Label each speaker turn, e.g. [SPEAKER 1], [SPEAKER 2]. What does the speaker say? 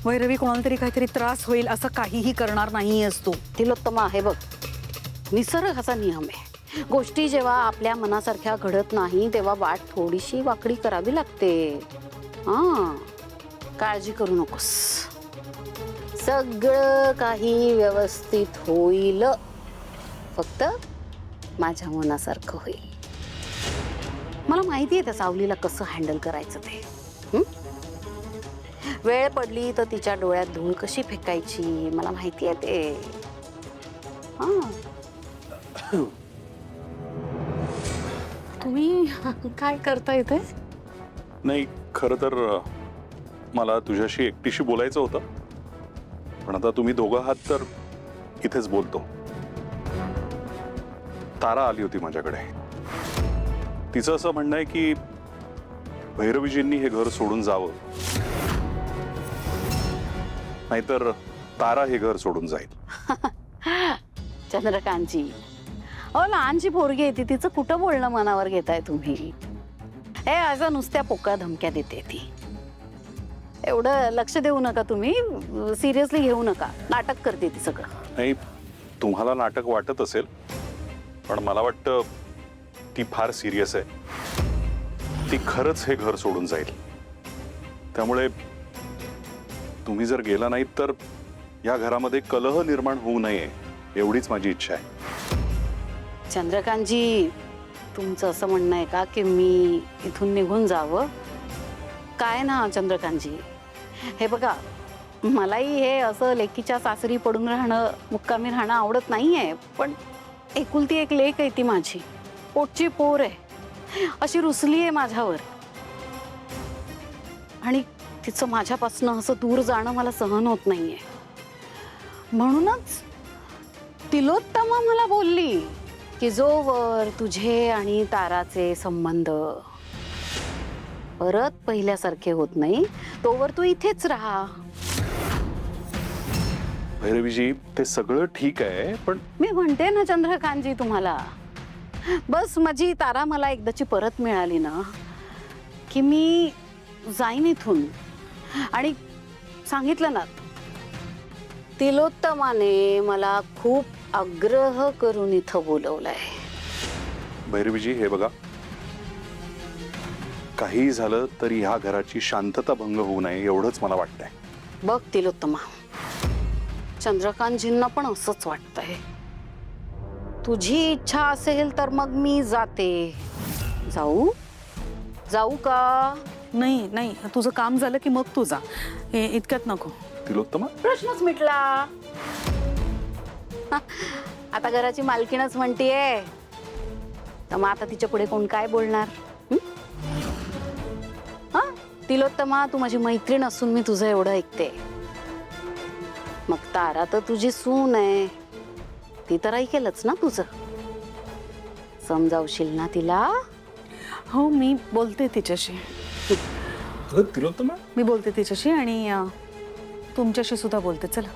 [SPEAKER 1] वैरवी कोणाला तरी काहीतरी त्रास होईल असं काहीही करणार नाहीयेस तू.
[SPEAKER 2] तिलोत्तमा आहे बघ, निसर्गाचा नियम आहे. गोष्टी जेव्हा आपल्या मनासारख्या घडत नाही तेव्हा वाट थोडीशी वाकडी करावी लागते. हा, काळजी करू नकोस, सगळं काही व्यवस्थित होईल. फक्त माझ्या मनासारखं होईल. मला माहिती आहे त्या सावलीला कसं हँडल करायचं ते. वेळ पडली तर तिच्या डोळ्यात धूळ कशी फेकायची मला माहिती आहे ते.
[SPEAKER 1] तुम्ही काय करता इथे?
[SPEAKER 3] नाही, खरं तर मला तुझ्याशी एकटीशी बोलायचं होतं, पण आता तुम्ही दोघं आहात तर इथेच बोलतो. तारा आली होती माझ्याकडे. तिचं असं म्हणणं आहे की भैरवीजींनी हे घर सोडून जावं, नाहीतर तारा हे घर सोडून जाईल.
[SPEAKER 2] चंद्रकांतजी, अहो लहानची पोरगी आहे ती, तिचं कुठं बोलणं मनावर घेताय तुम्ही? हे असं नुसत्या पोकळ्या धमक्या देते ती. एवढं लक्ष देऊ नका तुम्ही, सिरियसली घेऊ नका. नाटक करते ती सगळं.
[SPEAKER 3] नाही, तुम्हाला नाटक वाटत असेल, पण मला वाटतं ती फार सिरियस आहे. ती खरंच हे घर सोडून जाईल. त्यामुळे तुम्ही जर गेला नाहीत तर या घरामध्ये कलह निर्माण होऊ नये एवढीच माझी इच्छा आहे.
[SPEAKER 2] चंद्रकांतजी, तुमचं असं म्हणणं आहे का की मी इथून निघून जावं? काय ना चंद्रकांतजी, हे बघा, मलाही हे असं लेकीच्या सासरी पडून राहणं, मुक्कामी राहणं आवडत नाहीये. पण एकुलती एक लेक आहे ती माझी, पोटची पोर आहे, अशी रुसली आहे माझ्यावर. आणि तिचं माझ्यापासून असं दूर जाणं मला सहन होत नाहीये. म्हणूनच तिलोत्तमा मला बोलली की जोवर तुझे आणि ताराचे संबंध परत पहिल्यासारखे होत नाही तोवर तू इथेच राहा.
[SPEAKER 3] भैरवीजी, ते सगळं ठीक आहे, पण
[SPEAKER 2] मी म्हणते ना चंद्रकांतजी तुम्हाला, बस माझी तारा मला एकदाची परत मिळाली ना की मी जाईन इथून. आणि सांगितलं ना, तिलोत्तमाने मला खूप आग्रह करून इथं बोलवलंय.
[SPEAKER 3] भैरवीजी, हे बघा, काही झालं तरी ह्या घराची शांतता भंग होऊ नये एवढंच मला वाटतंय.
[SPEAKER 2] बघ तिलोत्तमा, चंद्रकांतजींना पण असंच वाटतंय. तुझी इच्छा असेल तर मग मी जाते. जाऊ जाऊ का?
[SPEAKER 1] नाही नाही, तुझं काम झालं की मग तू जा. हे इतक्यात नको.
[SPEAKER 3] तिलोत्तमा,
[SPEAKER 2] प्रश्नच मिटला. आता घराची मालकीणच म्हणतीये तर मग आता तिच्या पुढे कोण काय बोलणार? हा तिलोत्तमा, तू माझी मैत्रीण असून मी तुझं एवढं ऐकते. मग तारा तर तुझी सून आहे, ती तर ऐकेलच ना तुझं. समजावशील ना तिला?
[SPEAKER 1] हो, मी बोलते तिच्याशी.
[SPEAKER 3] तिलोत्तमा,
[SPEAKER 1] मी बोलते तिच्याशी आणि तुमच्याशी सुद्धा बोलते. चला.